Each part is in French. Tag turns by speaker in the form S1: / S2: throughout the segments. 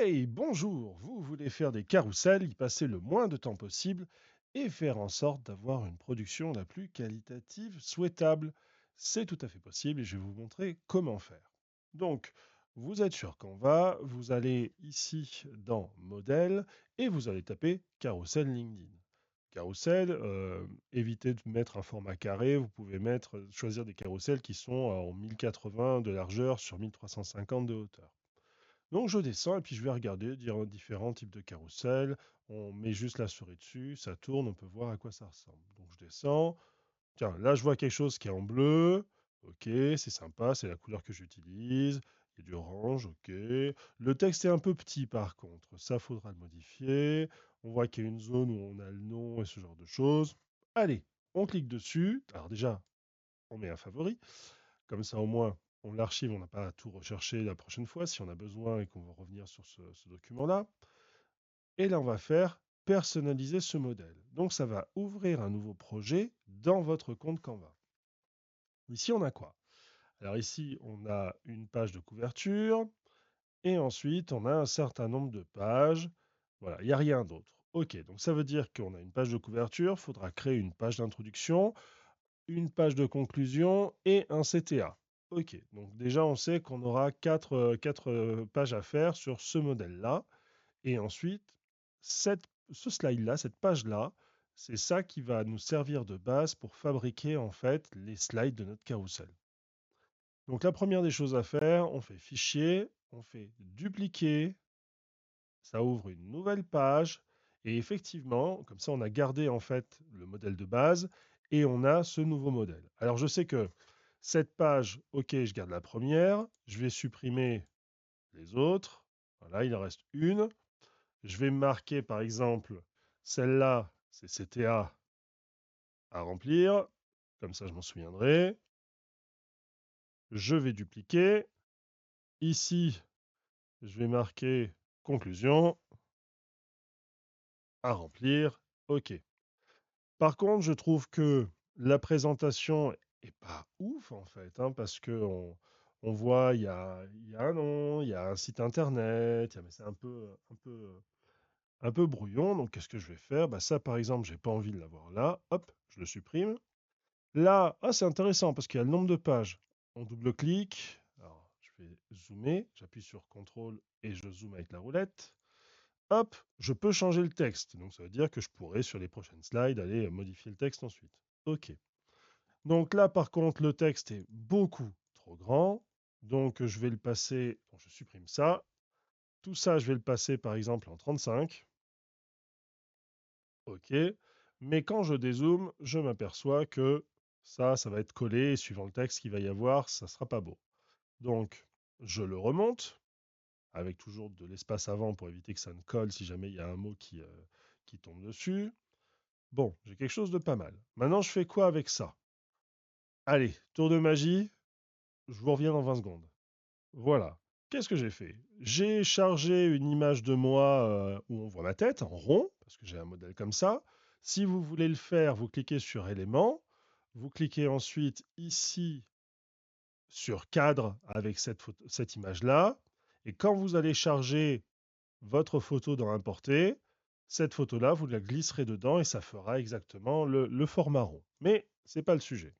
S1: Hey, bonjour! Vous voulez faire des carrousels, y passer le moins de temps possible et faire en sorte d'avoir une production la plus qualitative souhaitable. C'est tout à fait possible et je vais vous montrer comment faire. Donc, vous êtes sur Canva, vous allez ici dans Modèle et vous allez taper Carousel LinkedIn. Carousel, évitez de mettre un format carré, vous pouvez choisir des carousels qui sont en 1080 de largeur sur 1350 de hauteur. Donc je descends et puis je vais regarder différents types de carrousel. On met juste la souris dessus, ça tourne, on peut voir à quoi ça ressemble. Donc je descends. Tiens, là je vois quelque chose qui est en bleu. Ok, c'est sympa, c'est la couleur que j'utilise. Il y a du orange, ok. Le texte est un peu petit par contre, ça faudra le modifier. On voit qu'il y a une zone où on a le nom et ce genre de choses. Allez, on clique dessus. Alors déjà, on met un favori. Comme ça, au moins, on l'archive, on n'a pas à tout rechercher la prochaine fois si on a besoin et qu'on veut revenir sur ce document-là. Et là, on va faire personnaliser ce modèle. Donc, ça va ouvrir un nouveau projet dans votre compte Canva. Ici, on a quoi? Alors ici, on a une page de couverture et ensuite, on a un certain nombre de pages. Voilà, il n'y a rien d'autre. OK, donc ça veut dire qu'on a une page de couverture, il faudra créer une page d'introduction, une page de conclusion et un CTA. Ok, donc déjà on sait qu'on aura quatre pages à faire sur ce modèle-là. Et ensuite, ce slide-là, cette page-là, c'est ça qui va nous servir de base pour fabriquer en fait les slides de notre carrousel. Donc la première des choses à faire, on fait fichier, on fait dupliquer, ça ouvre une nouvelle page. Et effectivement, comme ça on a gardé en fait le modèle de base et on a ce nouveau modèle. Alors je sais que cette page, ok, je garde la première, je vais supprimer les autres. Voilà, il en reste une. Je vais marquer par exemple celle-là, c'est CTA à remplir. Comme ça, je m'en souviendrai. Je vais dupliquer. Ici, je vais marquer conclusion à remplir. OK. Par contre, je trouve que la présentation est pas ouf en fait, hein, parce que on voit, il y a un nom, il y a un site internet, mais c'est un peu brouillon. Donc, qu'est-ce que je vais faire? Bah, ça, par exemple, j'ai pas envie de l'avoir là. Hop, je le supprime. Là, ah, c'est intéressant parce qu'il y a le nombre de pages. On double-clique. Alors, je vais zoomer. J'appuie sur CTRL et je zoome avec la roulette. Hop, je peux changer le texte. Donc, ça veut dire que je pourrais, sur les prochaines slides, aller modifier le texte ensuite. OK. Donc là, par contre, le texte est beaucoup trop grand. Donc, je vais le passer, bon, je supprime ça. Tout ça, je vais le passer, par exemple, en 35. OK. Mais quand je dézoome, je m'aperçois que ça va être collé. Et suivant le texte qu'il va y avoir, ça ne sera pas beau. Donc, je le remonte, avec toujours de l'espace avant pour éviter que ça ne colle si jamais il y a un mot qui tombe dessus. Bon, j'ai quelque chose de pas mal. Maintenant, je fais quoi avec ça? Allez, tour de magie, je vous reviens dans 20 secondes. Voilà. Qu'est-ce que j'ai fait? J'ai chargé une image de moi où on voit ma tête en rond, parce que j'ai un modèle comme ça. Si vous voulez le faire, vous cliquez sur éléments. Vous cliquez ensuite ici sur cadre avec cette image-là. Et quand vous allez charger votre photo dans Importer, cette photo-là, vous la glisserez dedans et ça fera exactement le format rond. Mais ce n'est pas le sujet.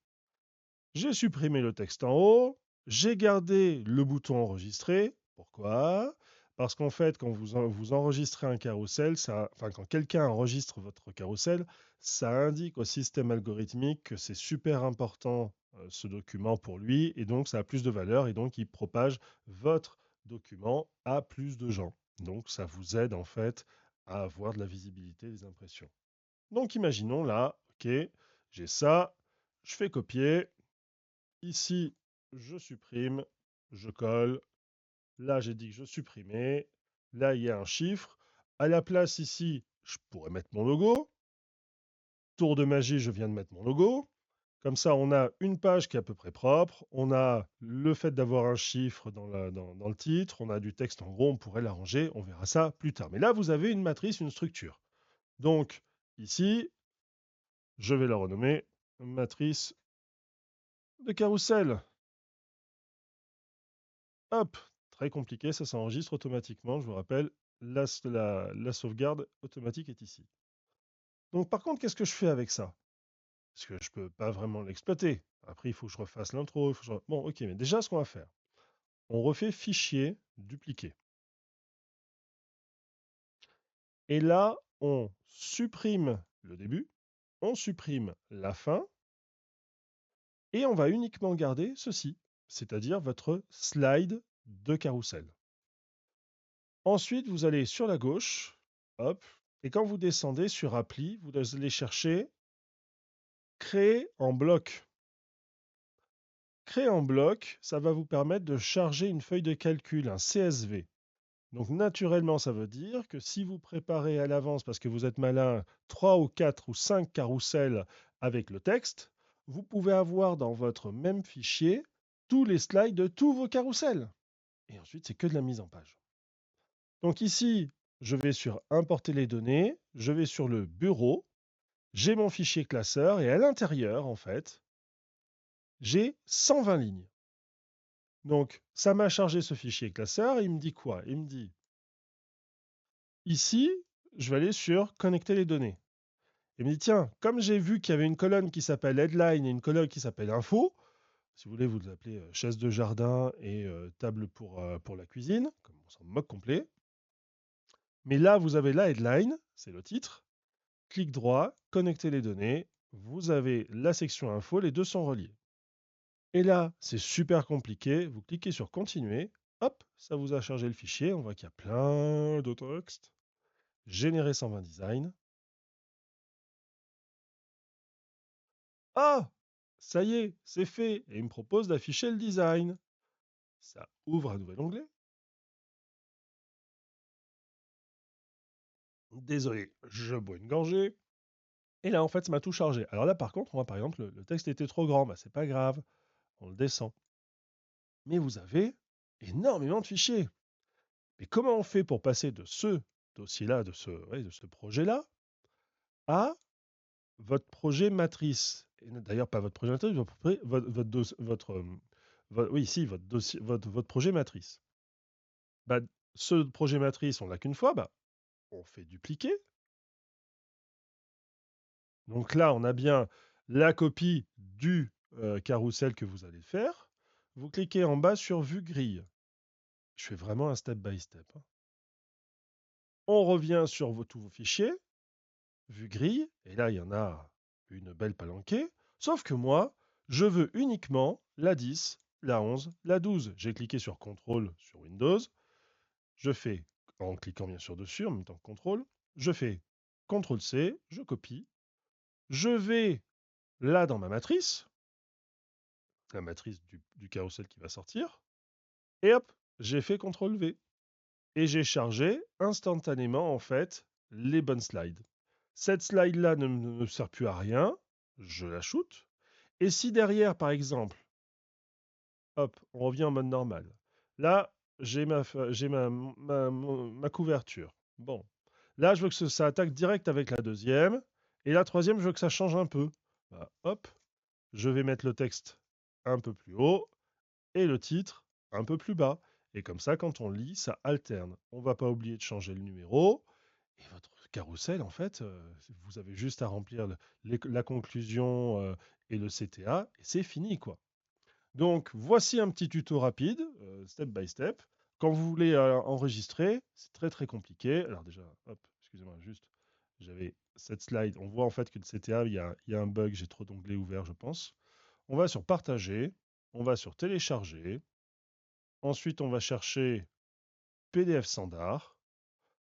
S1: J'ai supprimé le texte en haut, j'ai gardé le bouton enregistrer. Pourquoi? Parce qu'en fait, quand vous enregistrez un carrousel, quand quelqu'un enregistre votre carrousel, ça indique au système algorithmique que c'est super important ce document pour lui et donc ça a plus de valeur et donc il propage votre document à plus de gens. Donc ça vous aide en fait à avoir de la visibilité des impressions. Donc imaginons là, ok, j'ai ça, je fais copier. Ici, je supprime, je colle. Là, j'ai dit que je supprimais. Là, il y a un chiffre. À la place ici, je pourrais mettre mon logo. Tour de magie, je viens de mettre mon logo. Comme ça, on a une page qui est à peu près propre. On a le fait d'avoir un chiffre dans le titre. On a du texte en gros, on pourrait l'arranger. On verra ça plus tard. Mais là, vous avez une matrice, une structure. Donc, ici, je vais la renommer matrice de carrousel. Hop, très compliqué, ça s'enregistre automatiquement. Je vous rappelle, la sauvegarde automatique est ici. Donc par contre, qu'est-ce que je fais avec ça? Parce que je ne peux pas vraiment l'exploiter. Après, il faut que je refasse l'intro. Bon, ok, mais déjà, ce qu'on va faire, on refait fichier, dupliquer. Et là, on supprime le début, on supprime la fin, et on va uniquement garder ceci, c'est-à-dire votre slide de carrousel. Ensuite, vous allez sur la gauche, hop, et quand vous descendez sur Appli, vous allez chercher Créer en bloc. Créer en bloc, ça va vous permettre de charger une feuille de calcul, un CSV. Donc naturellement, ça veut dire que si vous préparez à l'avance, parce que vous êtes malin, 3 ou 4 ou 5 carousels avec le texte, vous pouvez avoir dans votre même fichier tous les slides de tous vos carousels. Et ensuite, c'est que de la mise en page. Donc ici, je vais sur Importer les données, je vais sur le bureau, j'ai mon fichier classeur et à l'intérieur, en fait, j'ai 120 lignes. Donc, ça m'a chargé ce fichier classeur. Il me dit quoi? Il me dit, ici, je vais aller sur Connecter les données. Il me dit, tiens, comme j'ai vu qu'il y avait une colonne qui s'appelle Headline et une colonne qui s'appelle Info, si vous voulez, vous l'appelez chaise de jardin et table pour la cuisine, comme on s'en moque complet. Mais là, vous avez la Headline, c'est le titre. Clic droit, Connecter les données. Vous avez la section Info, les deux sont reliés. Et là, c'est super compliqué. Vous cliquez sur Continuer. Hop, ça vous a chargé le fichier. On voit qu'il y a plein de textes. Générer 120 design. Ah, ça y est, c'est fait. Et il me propose d'afficher le design. Ça ouvre un nouvel onglet. Désolé, je bois une gorgée. Et là, en fait, ça m'a tout chargé. Alors là, par contre, moi, par exemple, le texte était trop grand. Bah, c'est pas grave. On le descend. Mais vous avez énormément de fichiers. Mais comment on fait pour passer de ce dossier-là, de ce projet-là, à votre projet matrice? D'ailleurs, pas votre projet matrice, oui, si, votre dossier, votre projet matrice. Bah, ce projet matrice, on l'a qu'une fois, bah, on fait dupliquer. Donc là, on a bien la copie du carrousel que vous allez faire. Vous cliquez en bas sur Vue grille. Je fais vraiment un step by step, hein. On revient sur tous vos fichiers, Vue grille, et là, il y en a une belle palanquée. Sauf que moi, je veux uniquement la 10, la 11, la 12. J'ai cliqué sur CTRL sur Windows. Je fais, en cliquant bien sûr dessus, en même temps que CTRL, je fais CTRL-C, je copie. Je vais là dans ma matrice, la matrice du carrousel qui va sortir, et hop, j'ai fait CTRL-V. Et j'ai chargé instantanément, en fait, les bonnes slides. Cette slide-là ne me sert plus à rien, je la shoot. Et si derrière, par exemple, hop, on revient en mode normal. Là, j'ai ma couverture. Bon. Là, je veux que ça attaque direct avec la deuxième. Et la troisième, je veux que ça change un peu. Bah, hop, je vais mettre le texte un peu plus haut et le titre un peu plus bas. Et comme ça, quand on lit, ça alterne. On ne va pas oublier de changer le numéro. Et votre carrousel, en fait, vous avez juste à remplir la conclusion et le CTA, et c'est fini, quoi. Donc, voici un petit tuto rapide, step by step. Quand vous voulez enregistrer, c'est très très compliqué. Alors déjà, hop, excusez-moi, juste, j'avais cette slide. On voit en fait que le CTA, il y a un bug, j'ai trop d'onglets ouverts, je pense. On va sur Partager, on va sur Télécharger. Ensuite, on va chercher PDF standard.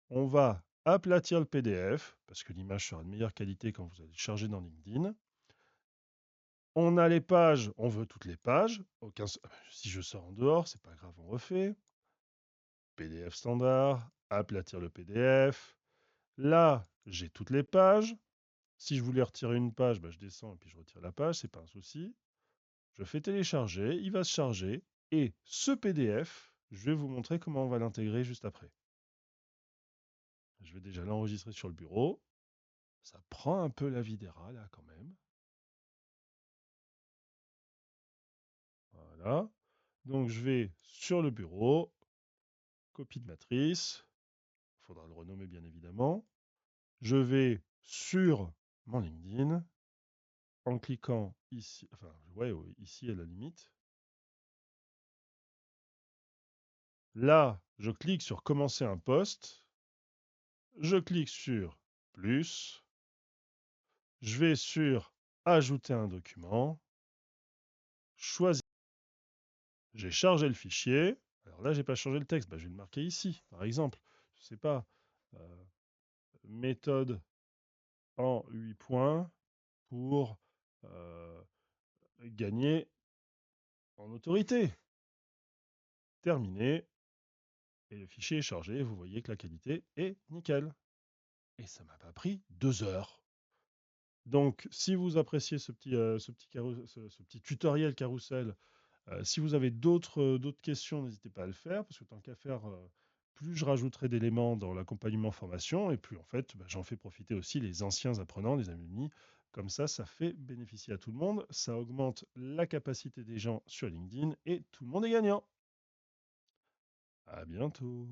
S1: On va aplatir le PDF, parce que l'image sera de meilleure qualité quand vous allez le charger dans LinkedIn. On a les pages, on veut toutes les pages. Si je sors en dehors, c'est pas grave, on refait. PDF standard, aplatir le PDF. Là, j'ai toutes les pages. Si je voulais retirer une page, bah, je descends et puis je retire la page, c'est pas un souci. Je fais télécharger, il va se charger. Et ce PDF, je vais vous montrer comment on va l'intégrer juste après. Je vais déjà l'enregistrer sur le bureau. Ça prend un peu la vie des rats, là, quand même. Voilà. Donc, je vais sur le bureau. copie de matrice. Il faudra le renommer bien évidemment. Je vais sur mon LinkedIn en cliquant ici, enfin, ouais, ici à la limite. Là, je clique sur commencer un post. Je clique sur plus. Je vais sur ajouter un document. Choisir. J'ai chargé le fichier. Alors là, j'ai pas changé le texte. Bah, je vais le marquer ici, par exemple. Je sais pas. Méthode en 8 points pour gagner en autorité. Terminé. Et le fichier est chargé. Vous voyez que la qualité est nickel. Et ça m'a pas pris 2 heures. Donc, si vous appréciez ce petit tutoriel carrousel, si vous avez d'autres questions, n'hésitez pas à le faire, parce que tant qu'à faire, plus je rajouterai d'éléments dans l'accompagnement formation, et plus en fait, bah, j'en fais profiter aussi les anciens apprenants, les alumni. Comme ça fait bénéficier à tout le monde, ça augmente la capacité des gens sur LinkedIn, et tout le monde est gagnant. À bientôt.